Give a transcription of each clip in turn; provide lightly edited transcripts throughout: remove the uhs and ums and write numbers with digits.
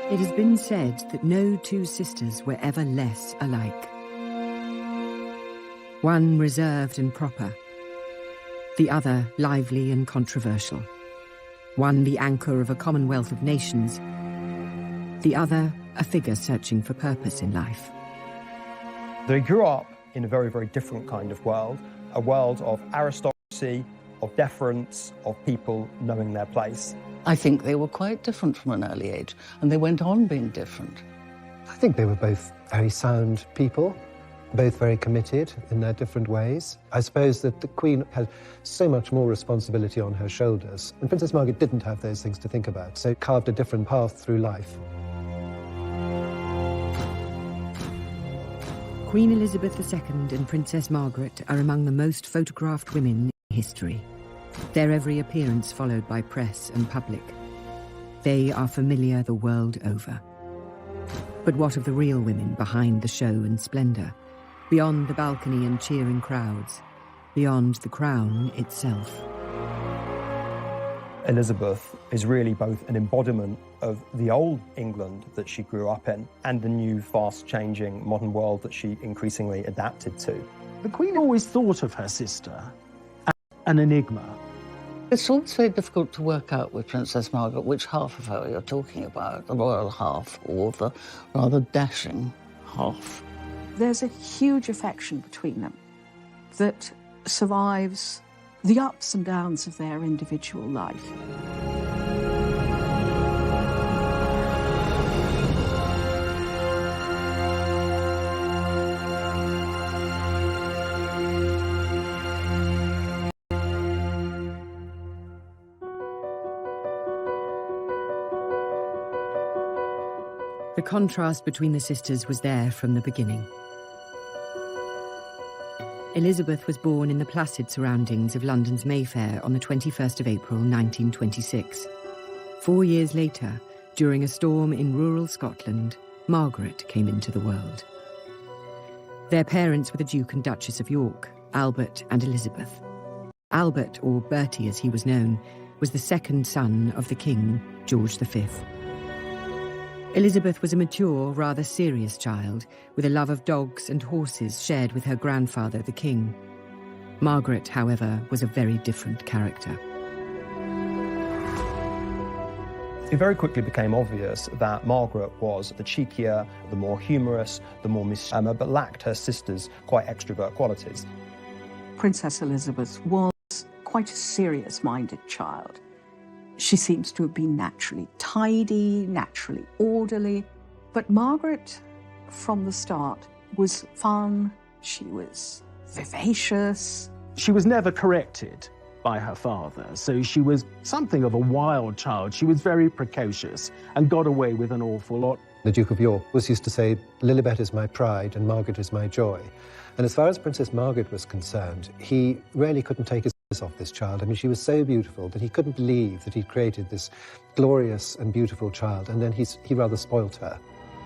It has been said that no two sisters were ever less alike. One reserved and proper, the other lively and controversial. One the anchor of a commonwealth of nations, the other a figure searching for purpose in life. They grew up in a very, very different kind of world, a world of aristocracy, of deference, of people knowing their place. I think they were quite different from an early age, and they went on being different. I think they were both very sound people, both very committed in their different ways. I suppose that the Queen had so much more responsibility on her shoulders, and Princess Margaret didn't have those things to think about, so carved a different path through life. Queen Elizabeth II and Princess Margaret are among the most photographed women in history. Their every appearance followed by press and public. They are familiar the world over. But what of the real women behind the show and splendour? Beyond the balcony and cheering crowds, beyond the crown itself. Elizabeth is really both an embodiment of the old England that she grew up in and the new, fast-changing modern world that she increasingly adapted to. The Queen always thought of her sister as an enigma. It's always very difficult to work out with Princess Margaret which half of her you're talking about, the royal half or the rather dashing half. There's a huge affection between them that survives the ups and downs of their individual life. The contrast between the sisters was there from the beginning. Elizabeth was born in the placid surroundings of London's Mayfair on the 21st of April 1926. 4 years later, during a storm in rural Scotland, Margaret came into the world. Their parents were the Duke and Duchess of York, Albert and Elizabeth. Albert, or Bertie as he was known, was the second son of the King, George V. Elizabeth was a mature, rather serious child, with a love of dogs and horses shared with her grandfather, the King. Margaret, however, was a very different character. It very quickly became obvious that Margaret was the cheekier, the more humorous, the more mischievous, but lacked her sister's quite extrovert qualities. Princess Elizabeth was quite a serious-minded child. She seems to have been naturally tidy, naturally orderly. But Margaret, from the start, was fun, she was vivacious. She was never corrected by her father, so she was something of a wild child. She was very precocious and got away with an awful lot. The Duke of York was used to say, Lilibet is my pride and Margaret is my joy. And as far as Princess Margaret was concerned, he really couldn't take his eyes off this child. I mean, she was so beautiful that he couldn't believe that he'd created this glorious and beautiful child, and then he rather spoilt her.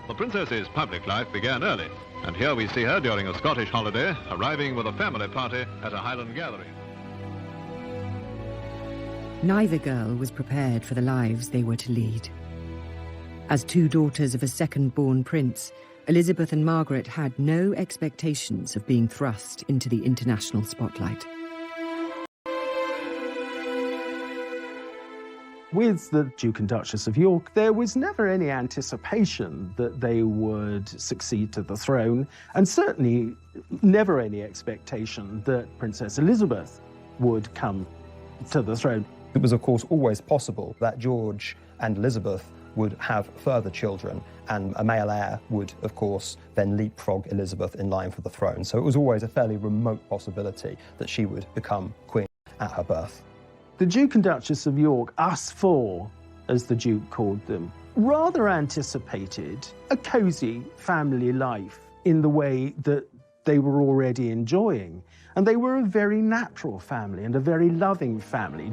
The princess's public life began early, and here we see her during a Scottish holiday, arriving with a family party at a Highland gathering. Neither girl was prepared for the lives they were to lead. As two daughters of a second-born prince, Elizabeth and Margaret had no expectations of being thrust into the international spotlight. With the Duke and Duchess of York, there was never any anticipation that they would succeed to the throne, and certainly never any expectation that Princess Elizabeth would come to the throne. It was, of course, always possible that George and Elizabeth would have further children, and a male heir would, of course, then leapfrog Elizabeth in line for the throne. So it was always a fairly remote possibility that she would become queen at her birth. The Duke and Duchess of York, us four, as the Duke called them, rather anticipated a cosy family life in the way that they were already enjoying. And they were a very natural family and a very loving family.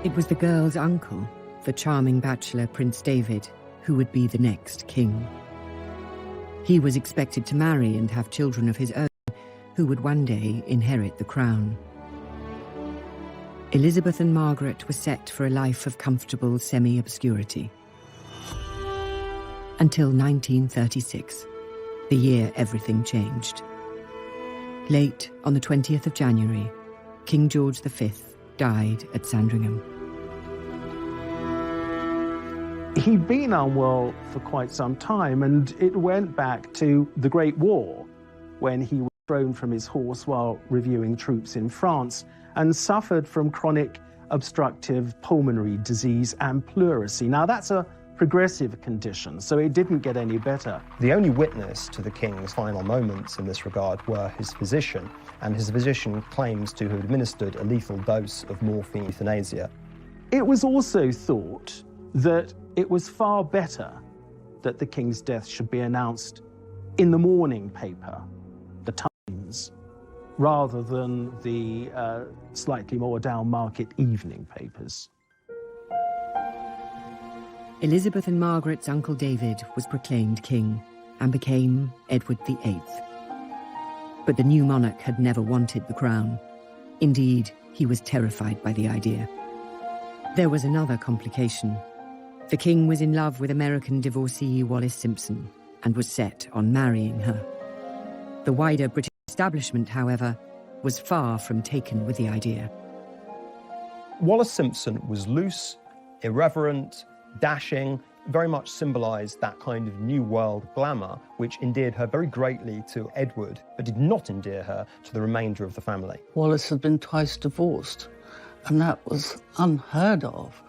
It was the girl's uncle, the charming bachelor Prince David, who would be the next king. He was expected to marry and have children of his own, who would one day inherit the crown. Elizabeth and Margaret were set for a life of comfortable semi-obscurity. Until 1936, the year everything changed. Late on the 20th of January, King George V died at Sandringham. He'd been unwell for quite some time, and it went back to the Great War, when he was thrown from his horse while reviewing troops in France and suffered from chronic obstructive pulmonary disease and pleurisy. Now, that's a progressive condition, so it didn't get any better. The only witness to the king's final moments in this regard were his physician, and his physician claims to have administered a lethal dose of morphine euthanasia. It was also thought that it was far better that the king's death should be announced in the morning paper, the Times, rather than the slightly more down-market evening papers. Elizabeth and Margaret's uncle David was proclaimed king and became Edward VIII. But the new monarch had never wanted the crown. Indeed, he was terrified by the idea. There was another complication. The king was in love with American divorcee Wallis Simpson and was set on marrying her. The wider British establishment, however, was far from taken with the idea. Wallis Simpson was loose, irreverent, dashing, very much symbolised that kind of New World glamour, which endeared her very greatly to Edward, but did not endear her to the remainder of the family. Wallis had been twice divorced, and that was unheard of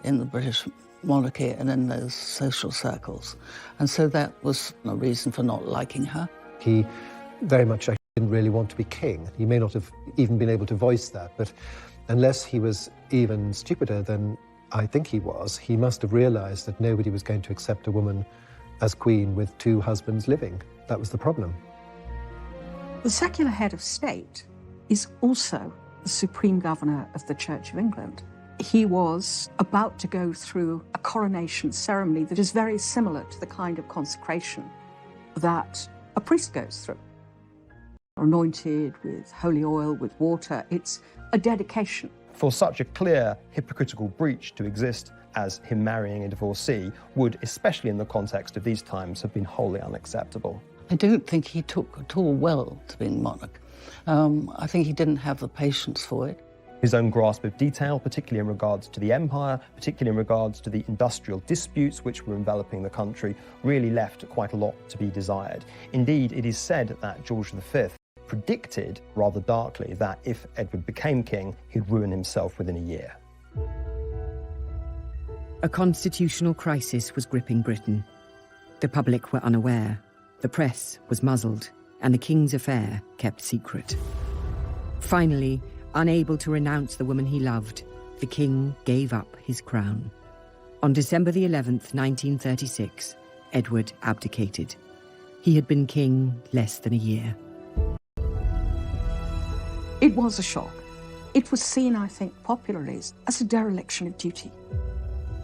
in the British monarchy and in those social circles. And so that was a reason for not liking her. He very much didn't really want to be king. He may not have even been able to voice that, but unless he was even stupider than I think he was, he must have realised that nobody was going to accept a woman as queen with two husbands living. That was the problem. The secular head of state is also the supreme governor of the Church of England. He was about to go through a coronation ceremony that is very similar to the kind of consecration that a priest goes through. Anointed with holy oil, with water, it's a dedication. For such a clear hypocritical breach to exist as him marrying a divorcee would, especially in the context of these times, have been wholly unacceptable. I don't think he took at all well to being monarch. I think he didn't have the patience for it. His own grasp of detail, particularly in regards to the empire, particularly in regards to the industrial disputes which were enveloping the country, really left quite a lot to be desired. Indeed, it is said that George V predicted, rather darkly, that if Edward became king, he'd ruin himself within a year. A constitutional crisis was gripping Britain. The public were unaware, the press was muzzled, and the king's affair kept secret. Finally, unable to renounce the woman he loved, the king gave up his crown. On December the 11th, 1936, Edward abdicated. He had been king less than a year. It was a shock. It was seen, I think, popularly as a dereliction of duty.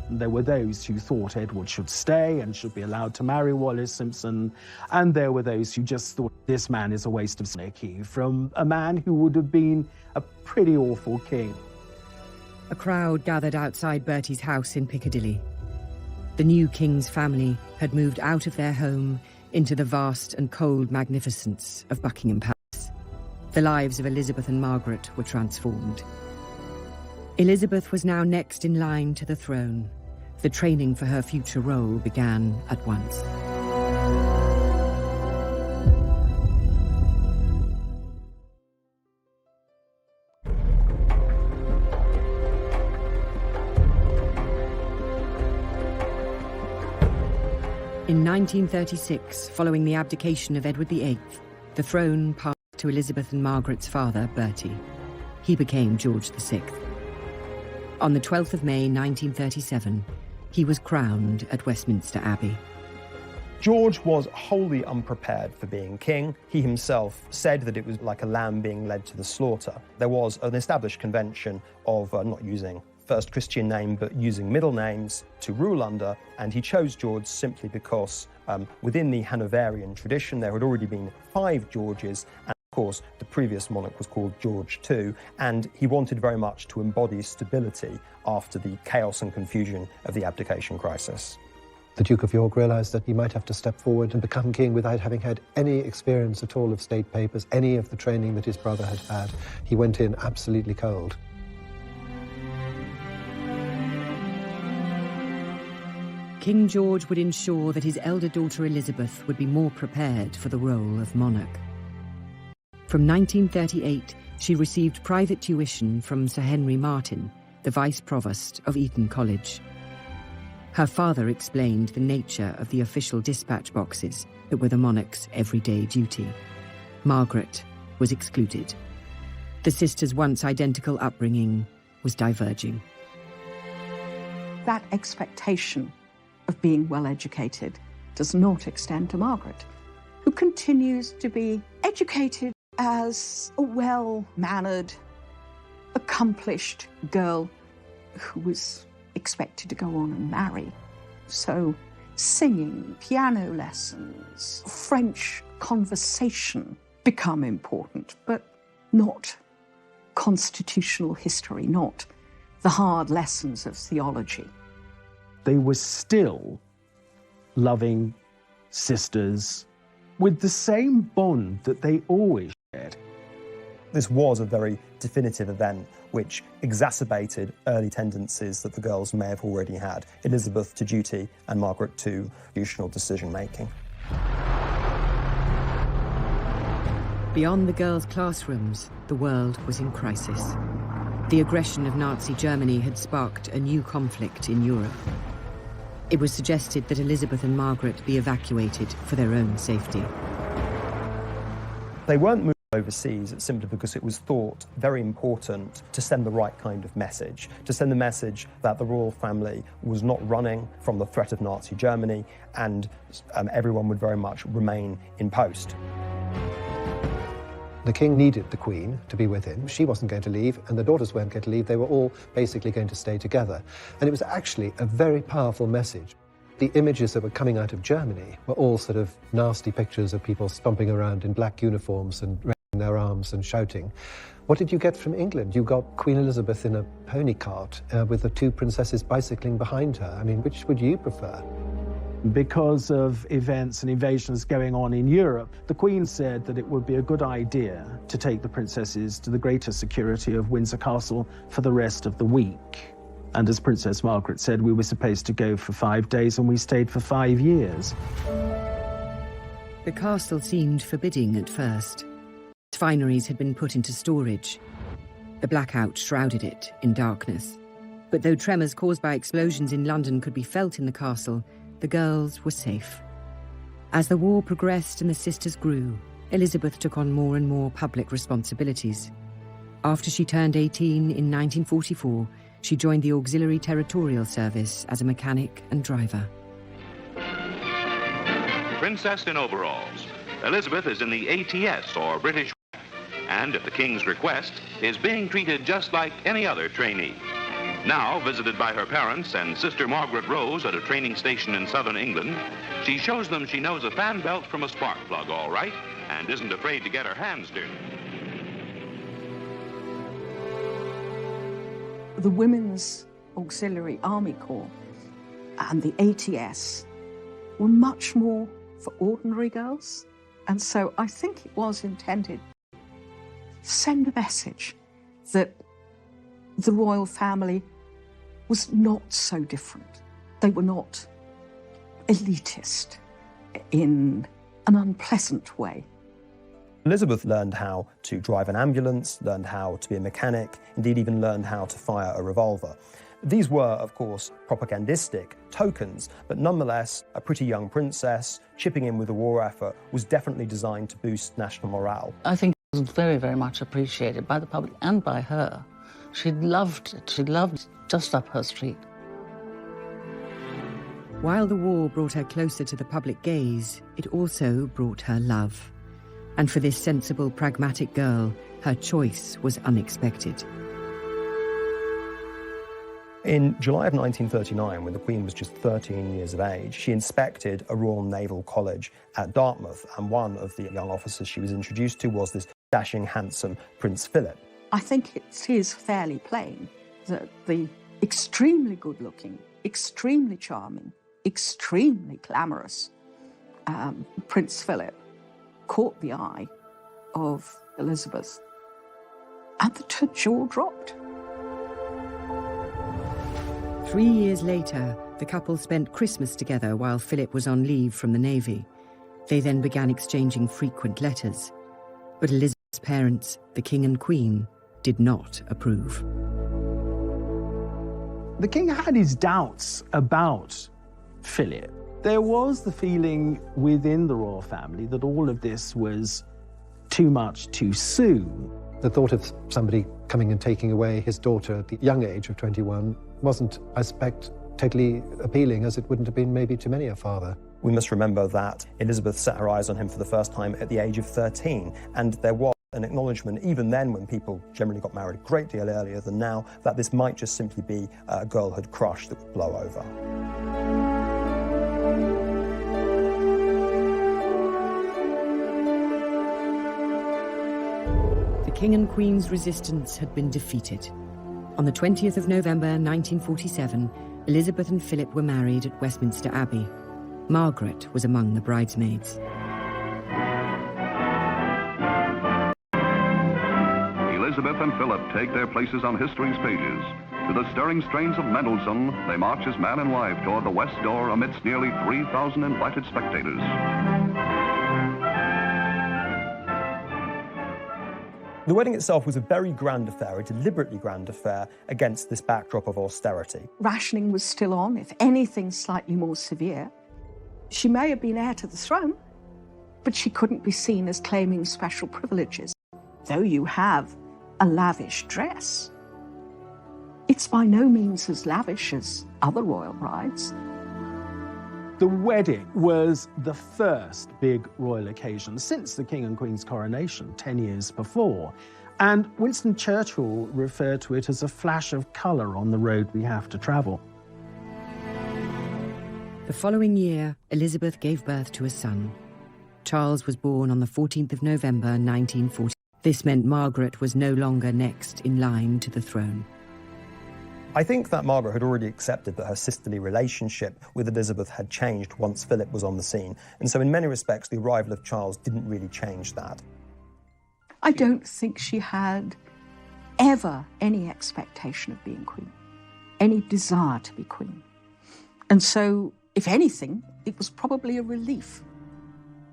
There were those who thought Edward should stay and should be allowed to marry Wallis Simpson, and there were those who just thought this man is a waste of monarchy from a man who would have been a pretty awful king. A crowd gathered outside Bertie's house in Piccadilly. The new king's family had moved out of their home into the vast and cold magnificence of Buckingham Palace. The lives of Elizabeth and Margaret were transformed. Elizabeth was now next in line to the throne. The training for her future role began at once. In 1936, following the abdication of Edward VIII, the throne passed to Elizabeth and Margaret's father, Bertie. He became George VI. On the 12th of May 1937, he was crowned at Westminster Abbey. George was wholly unprepared for being king. He himself said that it was like a lamb being led to the slaughter. There was an established convention of not using first Christian name, but using middle names to rule under, and he chose George simply because within the Hanoverian tradition there had already been 5 Georges, and of course, the previous monarch was called George II, and he wanted very much to embody stability after the chaos and confusion of the abdication crisis. The Duke of York realised that he might have to step forward and become king without having had any experience at all of state papers, any of the training that his brother had had. He went in absolutely cold. King George would ensure that his elder daughter Elizabeth would be more prepared for the role of monarch. From 1938, she received private tuition from Sir Henry Martin, the Vice Provost of Eton College. Her father explained the nature of the official dispatch boxes that were the monarch's everyday duty. Margaret was excluded. The sisters' once identical upbringing was diverging. That expectation of being well educated does not extend to Margaret, who continues to be educated as a well-mannered, accomplished girl who was expected to go on and marry. So singing, piano lessons, French conversation become important, but not constitutional history, not the hard lessons of theology. They were still loving sisters with the same bond that they always shared. This was a very definitive event which exacerbated early tendencies that the girls may have already had, Elizabeth to duty and Margaret to constitutional decision-making. Beyond the girls' classrooms, the world was in crisis. The aggression of Nazi Germany had sparked a new conflict in Europe. It was suggested that Elizabeth and Margaret be evacuated for their own safety. They weren't moved overseas simply because it was thought very important to send the right kind of message, to send the message that the royal family was not running from the threat of Nazi Germany and everyone would very much remain in post. The king needed the Queen to be with him. She wasn't going to leave, and the daughters weren't going to leave. They were all basically going to stay together. And it was actually a very powerful message. The images that were coming out of Germany were all sort of nasty pictures of people stomping around in black uniforms and raising their arms and shouting. What did you get from England? You got Queen Elizabeth in a pony cart with the two princesses bicycling behind her. I mean, which would you prefer? Because of events and invasions going on in Europe, the Queen said that it would be a good idea to take the princesses to the greater security of Windsor Castle for the rest of the week. And as Princess Margaret said, we were supposed to go for 5 days and we stayed for 5 years. The castle seemed forbidding at first. Its fineries had been put into storage. The blackout shrouded it in darkness. But though tremors caused by explosions in London could be felt in the castle, the girls were safe. As the war progressed and the sisters grew, Elizabeth took on more and more public responsibilities. After she turned 18 in 1944, she joined the Auxiliary Territorial Service as a mechanic and driver. Princess in overalls. Elizabeth is in the ATS, or British, and at the King's request, is being treated just like any other trainee. Now, visited by her parents and sister Margaret Rose at a training station in southern England, she shows them she knows a fan belt from a spark plug all right and isn't afraid to get her hands dirty. The Women's Auxiliary Army Corps and the ATS were much more for ordinary girls. And so I think it was intended to send a message that the royal family was not so different. They were not elitist in an unpleasant way. Elizabeth learned how to drive an ambulance, learned how to be a mechanic, indeed even learned how to fire a revolver. These were, of course, propagandistic tokens, but nonetheless, a pretty young princess chipping in with the war effort was definitely designed to boost national morale. I think it was very, very much appreciated by the public and by her. She loved it. She loved just up her street. While the war brought her closer to the public gaze, it also brought her love. And for this sensible, pragmatic girl, her choice was unexpected. In July of 1939, when the Queen was just 13 years of age, she inspected a Royal Naval College at Dartmouth, and one of the young officers she was introduced to was this dashing, handsome Prince Philip. I think it is fairly plain that the extremely good-looking, extremely charming, extremely glamorous Prince Philip caught the eye of Elizabeth, and that her jaw dropped. 3 years later, the couple spent Christmas together while Philip was on leave from the Navy. They then began exchanging frequent letters. But Elizabeth's parents, the King and Queen, did not approve. The king had his doubts about Philip. There was the feeling within the royal family that all of this was too much too soon. The thought of somebody coming and taking away his daughter at the young age of 21 wasn't, I suspect, totally appealing, as it wouldn't have been maybe to many a father. We must remember that Elizabeth set her eyes on him for the first time at the age of 13, and there was an acknowledgement, even then when people generally got married a great deal earlier than now, that this might just simply be a girlhood crush that would blow over. The King and Queen's resistance had been defeated. On the 20th of November 1947, Elizabeth and Philip were married at Westminster Abbey. Margaret was among the bridesmaids. Elizabeth and Philip take their places on history's pages. To the stirring strains of Mendelssohn, they march as man and wife toward the west door amidst nearly 3,000 invited spectators. The wedding itself was a very grand affair, a deliberately grand affair against this backdrop of austerity. Rationing was still on, if anything slightly more severe. She may have been heir to the throne, but she couldn't be seen as claiming special privileges. Though you have a lavish dress, it's by no means as lavish as other royal brides. The wedding was the first big royal occasion since the King and Queen's coronation 10 years before. And Winston Churchill referred to it as a flash of colour on the road we have to travel. The following year, Elizabeth gave birth to a son. Charles was born on the 14th of November 1940. This meant Margaret was no longer next in line to the throne. I think that Margaret had already accepted that her sisterly relationship with Elizabeth had changed once Philip was on the scene. And so in many respects, the arrival of Charles didn't really change that. I don't think she had ever any expectation of being queen, any desire to be queen. And so, if anything, it was probably a relief.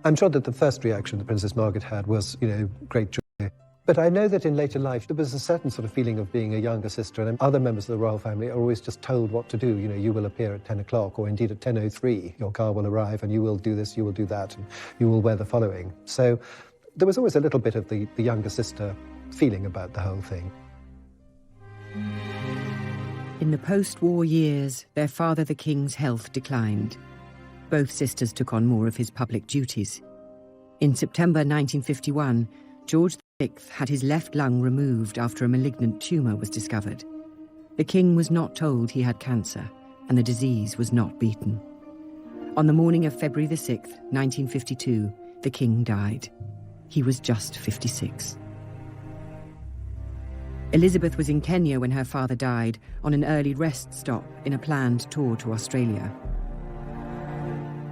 I'm sure that the first reaction that Princess Margaret had was, great joy. But I know that in later life, there was a certain sort of feeling of being a younger sister, and other members of the royal family are always just told what to do. You will appear at 10 o'clock, or indeed at 10:03, your car will arrive, and you will do this, you will do that, and you will wear the following. So there was always a little bit of the younger sister feeling about the whole thing. In the post-war years, their father, the King's health declined. Both sisters took on more of his public duties. In September 1951, George VI had his left lung removed after a malignant tumour was discovered. The King was not told he had cancer, and the disease was not beaten. On the morning of February the 6th, 1952, the King died. He was just 56. Elizabeth was in Kenya when her father died, on an early rest stop in a planned tour to Australia.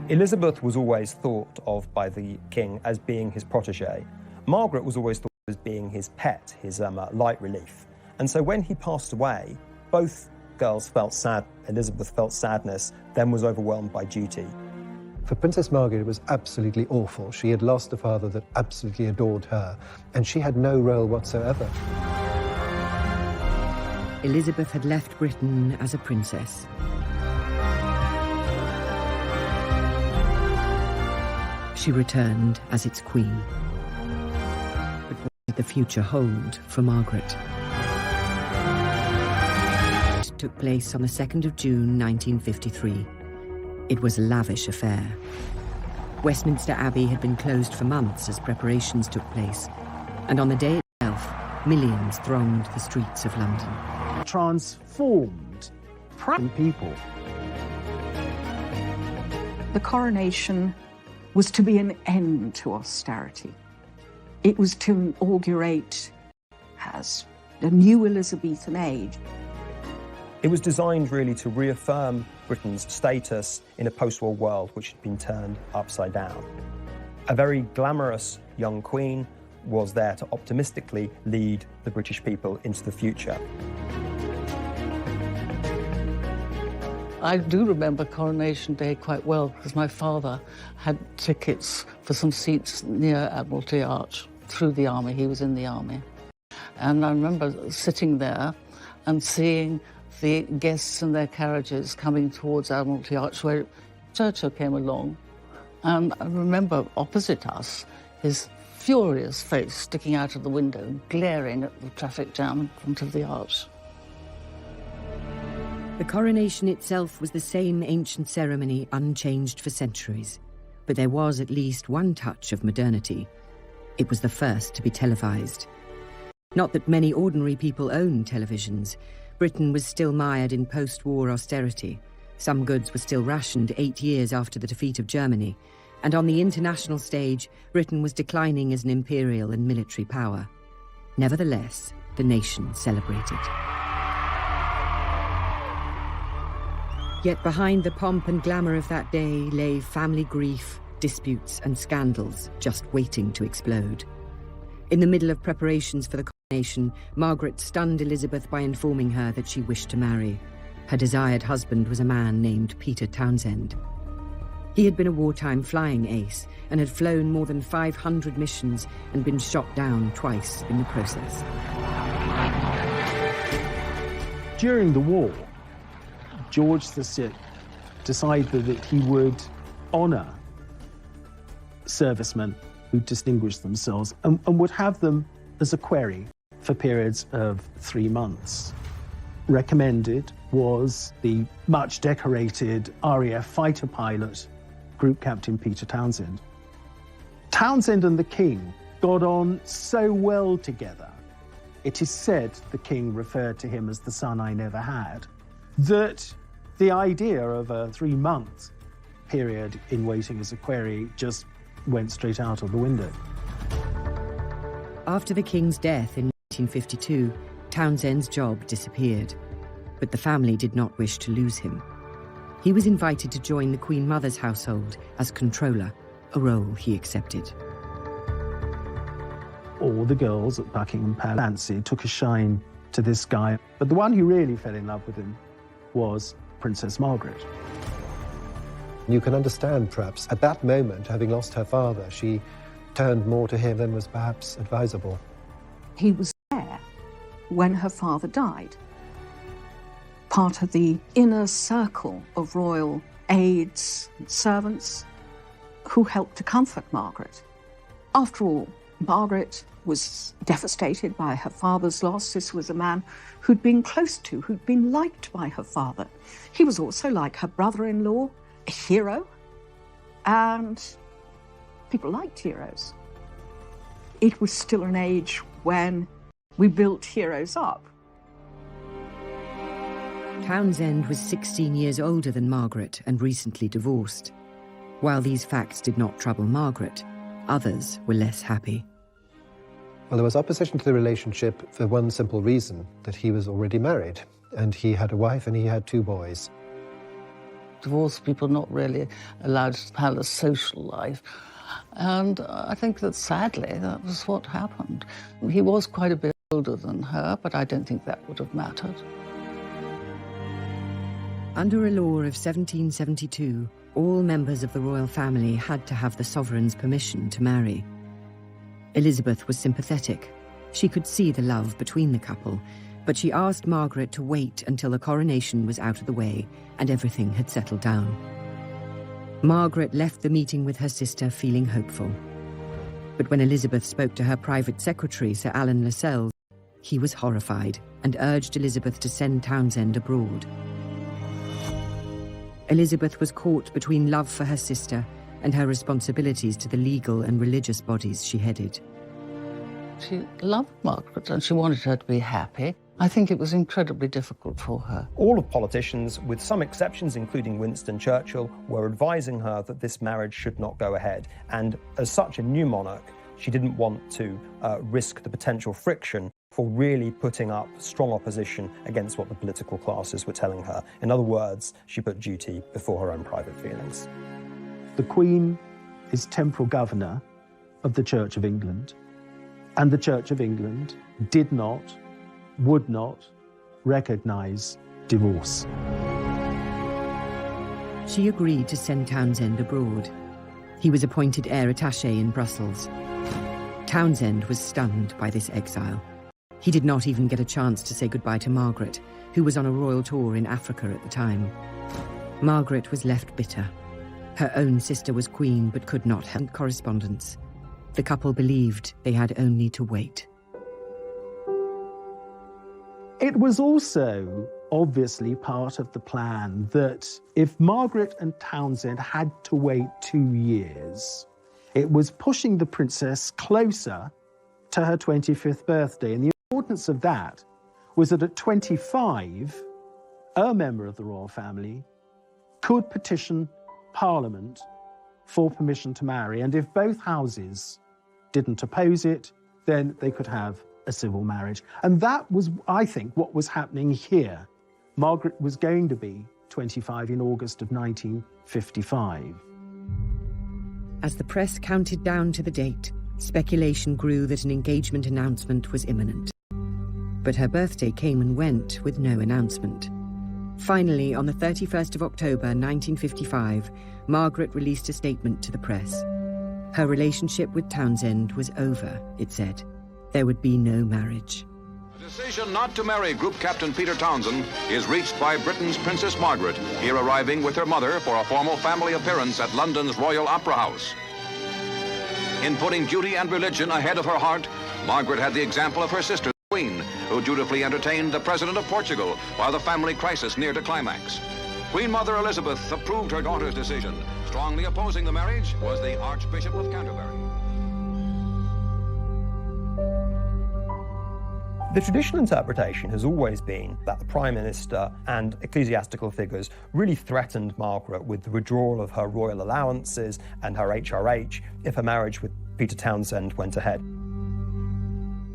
Elizabeth was always thought of by the King as being his protégé. Margaret was always thought of as being his pet, his light relief. And so when he passed away, both girls felt sad. Elizabeth felt sadness, then was overwhelmed by duty. For Princess Margaret, it was absolutely awful. She had lost a father that absolutely adored her, and she had no role whatsoever. Elizabeth had left Britain as a princess. She returned as its queen. But what did the future hold for Margaret? It took place on the 2nd of June, 1953. It was a lavish affair. Westminster Abbey had been closed for months as preparations took place, and on the day itself, millions thronged the streets of London. Transformed proud people. The coronation was to be an end to austerity. It was to inaugurate as a new Elizabethan age. It was designed really to reaffirm Britain's status in a post-war world which had been turned upside down. A very glamorous young queen was there to optimistically lead the British people into the future. I do remember Coronation Day quite well because my father had tickets for some seats near Admiralty Arch through the army. He was in the army. And I remember sitting there and seeing the guests in their carriages coming towards Admiralty Arch where Churchill came along. And I remember opposite us his furious face sticking out of the window, glaring at the traffic jam in front of the arch. The coronation itself was the same ancient ceremony unchanged for centuries, but there was at least one touch of modernity. It was the first to be televised. Not that many ordinary people owned televisions. Britain was still mired in post-war austerity. Some goods were still rationed 8 years after the defeat of Germany, and on the international stage, Britain was declining as an imperial and military power. Nevertheless, the nation celebrated. Yet behind the pomp and glamour of that day lay family grief, disputes and scandals just waiting to explode. In the middle of preparations for the coronation, Margaret stunned Elizabeth by informing her that she wished to marry. Her desired husband was a man named Peter Townsend. He had been a wartime flying ace and had flown more than 500 missions and been shot down twice in the process. During the war, George VI decided that he would honour servicemen who distinguished themselves and would have them as a query for periods of 3 months. Recommended was the much decorated RAF fighter pilot, Group Captain Peter Townsend. Townsend and the King got on so well together, it is said the King referred to him as the son I never had, that the idea of a 3-month period in waiting as a query just went straight out of the window. After the King's death in 1952, Townsend's job disappeared, but the family did not wish to lose him. He was invited to join the Queen Mother's household as controller, a role he accepted. All the girls at Buckingham Palace took a shine to this guy, but the one who really fell in love with him was Princess Margaret. You can understand, perhaps, at that moment, having lost her father, she turned more to him than was perhaps advisable. He was there when her father died. Part of the inner circle of royal aides and servants who helped to comfort Margaret. After all, Margaret was devastated by her father's loss. This was a man who'd been close to, who'd been liked by her father. He was also, like her brother-in-law, a hero, and people liked heroes. It was still an age when we built heroes up. Townsend was 16 years older than Margaret and recently divorced. While these facts did not trouble Margaret, others were less happy. Well, there was opposition to the relationship for one simple reason, that he was already married, and he had a wife and he had 2 boys. Divorced people not really allowed to have a social life. And I think that sadly, that was what happened. He was quite a bit older than her, but I don't think that would have mattered. Under a law of 1772, all members of the royal family had to have the sovereign's permission to marry. Elizabeth was sympathetic. She could see the love between the couple, but she asked Margaret to wait until the coronation was out of the way and everything had settled down. Margaret left the meeting with her sister feeling hopeful. But when Elizabeth spoke to her private secretary, Sir Alan Lascelles, he was horrified and urged Elizabeth to send Townsend abroad. Elizabeth was caught between love for her sister and her responsibilities to the legal and religious bodies she headed. She loved Margaret and she wanted her to be happy. I think it was incredibly difficult for her. All of politicians, with some exceptions including Winston Churchill, were advising her that this marriage should not go ahead. And as such a new monarch, She didn't want to risk the potential friction for really putting up strong opposition against what the political classes were telling her. In other words, she put duty before her own private feelings. The Queen is temporal governor of the Church of England, and the Church of England did not, would not recognise divorce. She agreed to send Townsend abroad. He was appointed heir attaché in Brussels. Townsend was stunned by this exile. He did not even get a chance to say goodbye to Margaret, who was on a royal tour in Africa at the time. Margaret was left bitter. Her own sister was queen but could not have correspondence. The couple believed they had only to wait. It was also obviously part of the plan that if Margaret and Townsend had to wait 2 years, it was pushing the princess closer to her 25th birthday. And the importance of that was that at 25, a member of the royal family could petition Parliament for permission to marry. And if both houses didn't oppose it, then they could have a civil marriage. And that was, I think, what was happening here. Margaret was going to be 25 in August of 1955. As the press counted down to the date, speculation grew that an engagement announcement was imminent. But her birthday came and went with no announcement. Finally, on the 31st of October 1955, Margaret released a statement to the press. Her relationship with Townsend was over, it said. There would be no marriage. The decision not to marry Group Captain Peter Townsend is reached by Britain's Princess Margaret, here arriving with her mother for a formal family appearance at London's Royal Opera House. In putting duty and religion ahead of her heart, Margaret had the example of her sister, the Queen, who dutifully entertained the President of Portugal while the family crisis neared a climax. Queen Mother Elizabeth approved her daughter's decision. Strongly opposing the marriage was the Archbishop of Canterbury. The traditional interpretation has always been that the Prime Minister and ecclesiastical figures really threatened Margaret with the withdrawal of her royal allowances and her HRH if her marriage with Peter Townsend went ahead.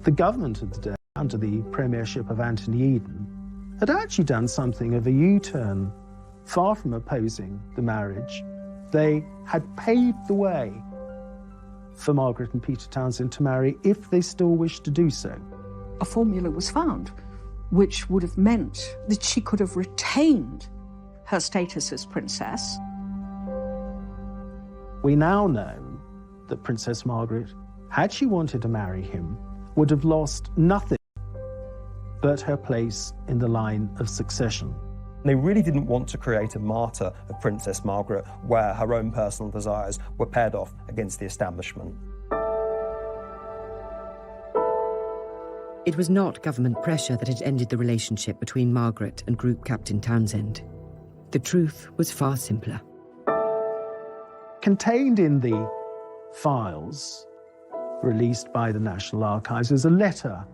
The government of the day, under the premiership of Anthony Eden, had actually done something of a U-turn. Far from opposing the marriage, they had paved the way for Margaret and Peter Townsend to marry if they still wished to do so. A formula was found, which would have meant that she could have retained her status as princess. We now know that Princess Margaret, had she wanted to marry him, would have lost nothing but her place in the line of succession. They really didn't want to create a martyr of Princess Margaret where her own personal desires were paired off against the establishment. It was not government pressure that had ended the relationship between Margaret and Group Captain Townsend. The truth was far simpler. Contained in the files released by the National Archives is a letter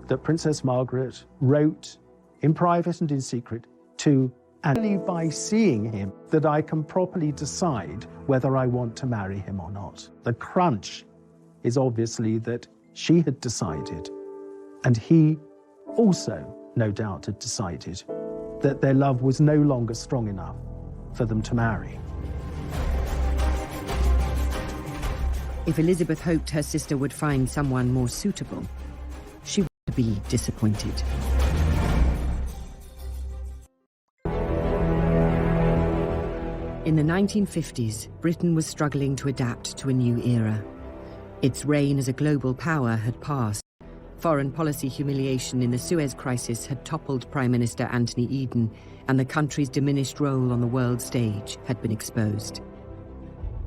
that Princess Margaret wrote in private and in secret to, and only by seeing him that I can properly decide whether I want to marry him or not. The crunch is obviously that she had decided, and he also, no doubt, had decided that their love was no longer strong enough for them to marry. If Elizabeth hoped her sister would find someone more suitable, she would be disappointed. In the 1950s, Britain was struggling to adapt to a new era. Its reign as a global power had passed. Foreign policy humiliation in the Suez Crisis had toppled Prime Minister Anthony Eden, and the country's diminished role on the world stage had been exposed.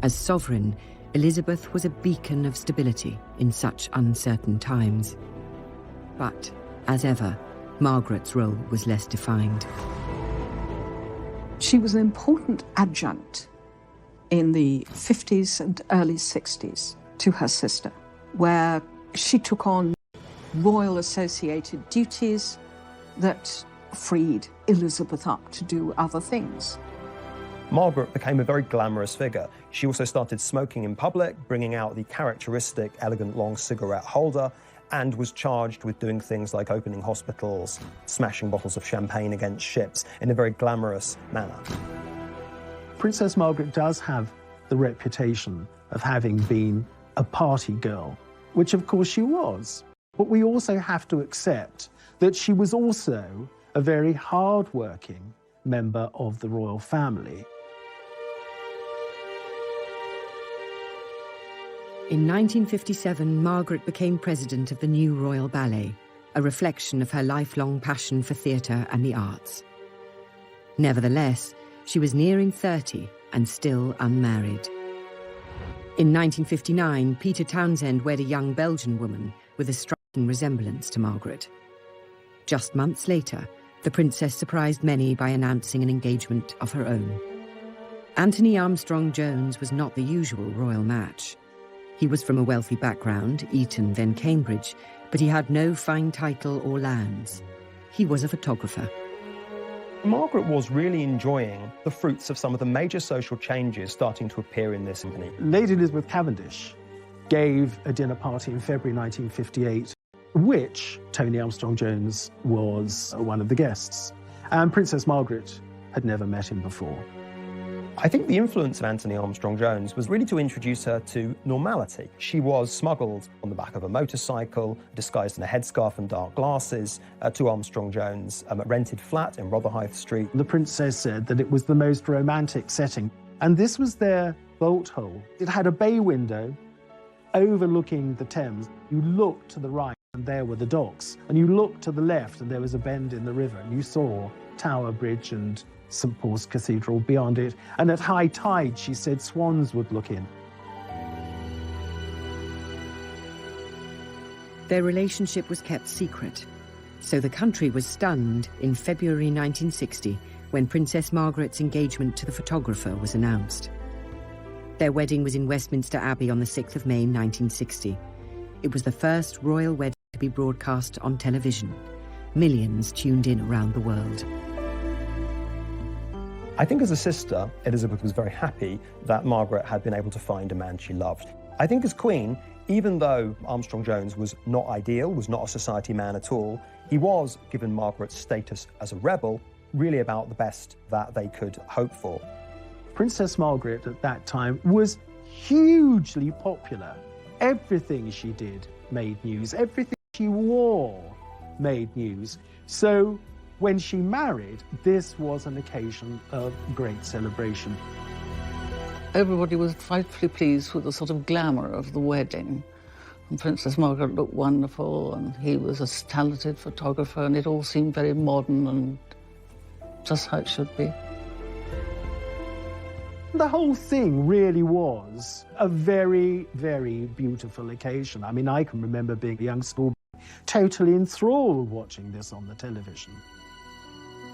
As sovereign, Elizabeth was a beacon of stability in such uncertain times. But, as ever, Margaret's role was less defined. She was an important adjunct in the 50s and early 60s to her sister, where she took on royal associated duties that freed Elizabeth up to do other things. Margaret became a very glamorous figure. She also started smoking in public, bringing out the characteristic elegant long cigarette holder, and was charged with doing things like opening hospitals, smashing bottles of champagne against ships in a very glamorous manner. Princess Margaret does have the reputation of having been a party girl, which of course she was. But we also have to accept that she was also a very hard-working member of the royal family. In 1957, Margaret became president of the new Royal Ballet, a reflection of her lifelong passion for theatre and the arts. Nevertheless, she was nearing 30 and still unmarried. In 1959, Peter Townsend wed a young Belgian woman with a striking resemblance to Margaret. Just months later, the princess surprised many by announcing an engagement of her own. Anthony Armstrong-Jones was not the usual royal match. He was from a wealthy background, Eton then Cambridge, but he had no fine title or lands. He was a photographer. Margaret was really enjoying the fruits of some of the major social changes starting to appear in this company. Lady Elizabeth Cavendish gave a dinner party in February 1958, which Tony Armstrong-Jones was one of the guests. And Princess Margaret had never met him before. I think the influence of Anthony Armstrong-Jones was really to introduce her to normality. She was smuggled on the back of a motorcycle, disguised in a headscarf and dark glasses, to Armstrong-Jones' rented flat in Rotherhithe Street. The princess said that it was the most romantic setting, and this was their bolt hole. It had a bay window overlooking the Thames. You looked to the right, and there were the docks, and you looked to the left, and there was a bend in the river, and you saw Tower Bridge and St Paul's Cathedral beyond it, and at high tide, she said, swans would look in. Their relationship was kept secret, so the country was stunned in February 1960 when Princess Margaret's engagement to the photographer was announced. Their wedding was in Westminster Abbey on the 6th of May 1960. It was the first royal wedding to be broadcast on television. Millions tuned in around the world. I think as a sister, Elizabeth was very happy that Margaret had been able to find a man she loved. I think as Queen, even though Armstrong-Jones was not ideal, was not a society man at all, he was, given Margaret's status as a rebel, really about the best that they could hope for. Princess Margaret at that time was hugely popular. Everything she did made news. Everything she wore made news. So when she married, this was an occasion of great celebration. Everybody was frightfully pleased with the sort of glamour of the wedding. And Princess Margaret looked wonderful, and he was a talented photographer, and it all seemed very modern and just how it should be. The whole thing really was a very, very beautiful occasion. I mean, I can remember being a young schoolboy, totally enthralled watching this on the television.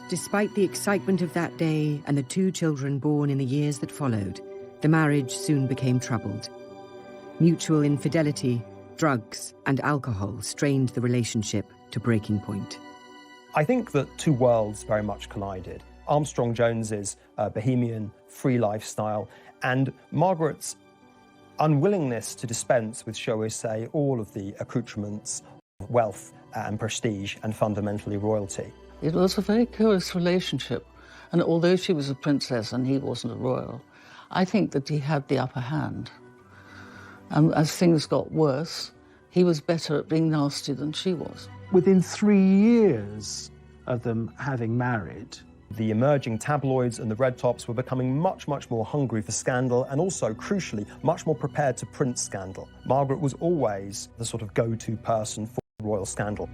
Despite the excitement of that day and the 2 children born in the years that followed, the marriage soon became troubled. Mutual infidelity, drugs, and alcohol strained the relationship to breaking point. I think that 2 worlds very much collided. Armstrong-Jones's bohemian, free lifestyle, and Margaret's unwillingness to dispense with, shall we say, all of the accoutrements of wealth and prestige and fundamentally royalty. It was a very curious relationship, and although she was a princess and he wasn't a royal, I think that he had the upper hand. And as things got worse, he was better at being nasty than she was. Within 3 years of them having married, the emerging tabloids and the red tops were becoming much more hungry for scandal, and also, crucially, much more prepared to print scandal. Margaret was always the sort of go-to person for royal scandal.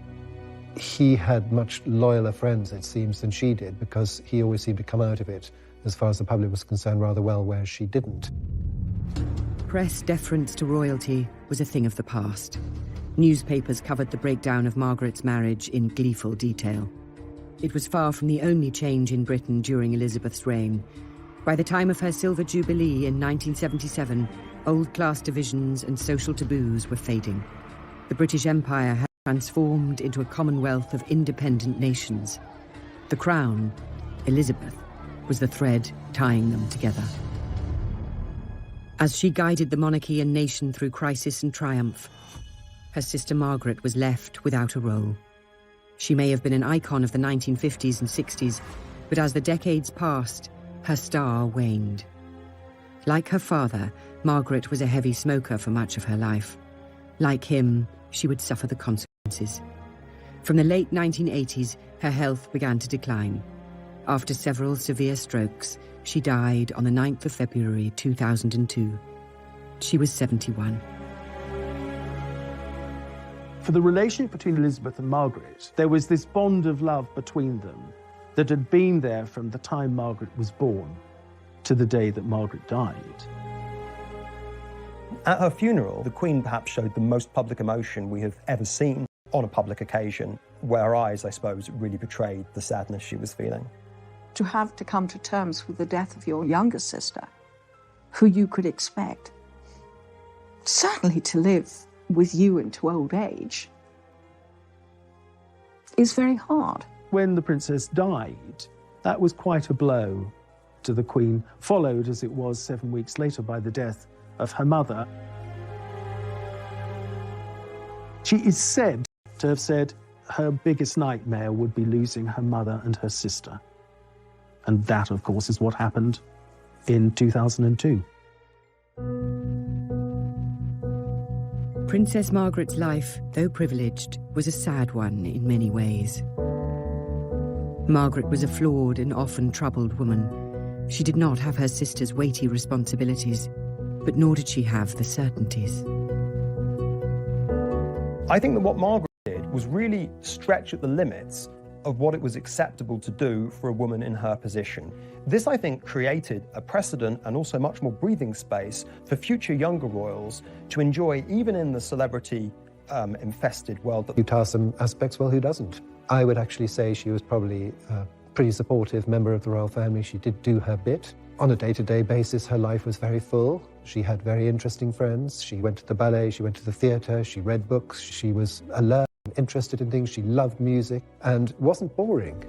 He had much loyaler friends, it seems, than she did, because he always seemed to come out of it, as far as the public was concerned, rather well, whereas she didn't. Press deference to royalty was a thing of the past. Newspapers covered the breakdown of Margaret's marriage in gleeful detail. It was far from the only change in Britain during Elizabeth's reign. By the time of her Silver Jubilee in 1977, old-class divisions and social taboos were fading. The British Empire had transformed into a commonwealth of independent nations. The crown, Elizabeth, was the thread tying them together. As she guided the monarchy and nation through crisis and triumph, her sister Margaret was left without a role. She may have been an icon of the 1950s and 60s, but as the decades passed, her star waned. Like her father, Margaret was a heavy smoker for much of her life. Like him, she would suffer the consequences. From the late 1980s, her health began to decline. After several severe strokes, she died on the 9th of February 2002. She was 71. For the relationship between Elizabeth and Margaret, there was this bond of love between them that had been there from the time Margaret was born to the day that Margaret died. At her funeral, the Queen perhaps showed the most public emotion we have ever seen on a public occasion, where her eyes, I suppose, really betrayed the sadness she was feeling. To have to come to terms with the death of your younger sister, who you could expect certainly to live with you into old age, is very hard. When the princess died, that was quite a blow to the Queen, followed, as it was 7 weeks later, by the death of her mother. She is said to have said her biggest nightmare would be losing her mother and her sister. And that, of course, is what happened in 2002. Princess Margaret's life, though privileged, was a sad one in many ways. Margaret was a flawed and often troubled woman. She did not have her sister's weighty responsibilities, but nor did she have the certainties. I think that what Margaret did was really stretch at the limits of what it was acceptable to do for a woman in her position. This, I think, created a precedent and also much more breathing space for future younger royals to enjoy, even in the celebrity infested world. You task some aspects, well, who doesn't? I would actually say she was probably a pretty supportive member of the royal family. She did do her bit. On a day-to-day basis, her life was very full. She had very interesting friends. She went to the ballet, she went to the theatre, she read books, she was alert, interested in things, she loved music, and wasn't boring.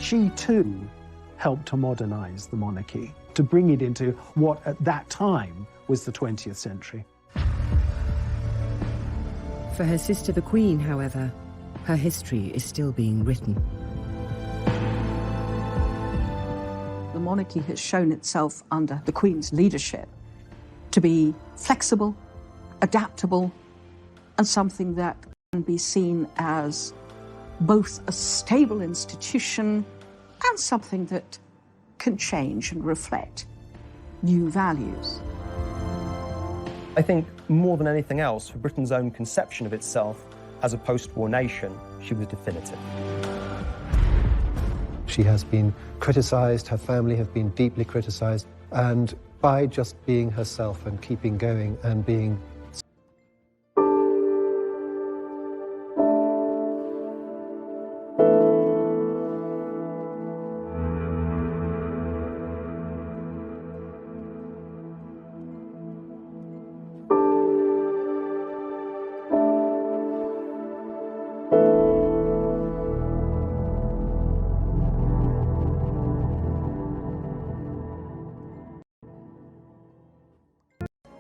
She, too, helped to modernise the monarchy, to bring it into what, at that time, was the 20th century. For her sister, the Queen, however, her history is still being written. The monarchy has shown itself under the Queen's leadership to be flexible, adaptable, and something that can be seen as both a stable institution and something that can change and reflect new values. I think more than anything else, for Britain's own conception of itself as a post-war nation, she was definitive. She has been criticised, her family have been deeply criticised, and by just being herself and keeping going and being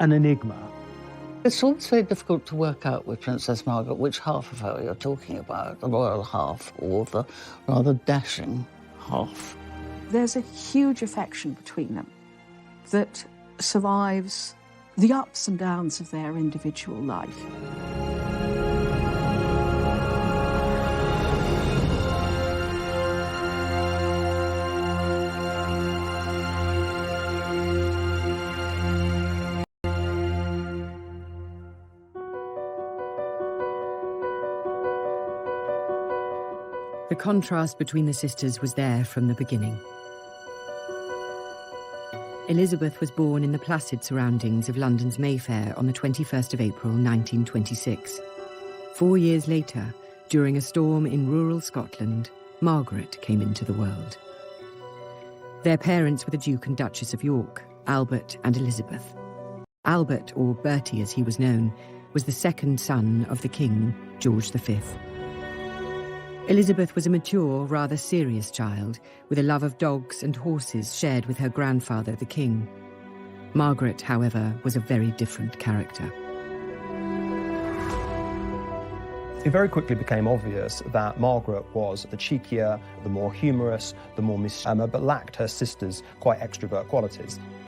an enigma. It's also difficult to work out with Princess Margaret which half of her you're talking about, the royal half or the rather dashing half. There's a huge affection between them that survives the ups and downs of their individual life. The contrast between the sisters was there from the beginning. Elizabeth was born in the placid surroundings of London's Mayfair on the 21st of April 1926. 4 years later, during a storm in rural Scotland, Margaret came into the world. Their parents were the Duke and Duchess of York, Albert and Elizabeth. Albert, or Bertie as he was known, was the second son of the King, George V. Elizabeth was a mature, rather serious child, with a love of dogs and horses shared with her grandfather, the king. Margaret, however, was a very different character. It very quickly became obvious that Margaret was the cheekier, the more humorous, the more mischievous, but lacked her sister's quite extrovert qualities.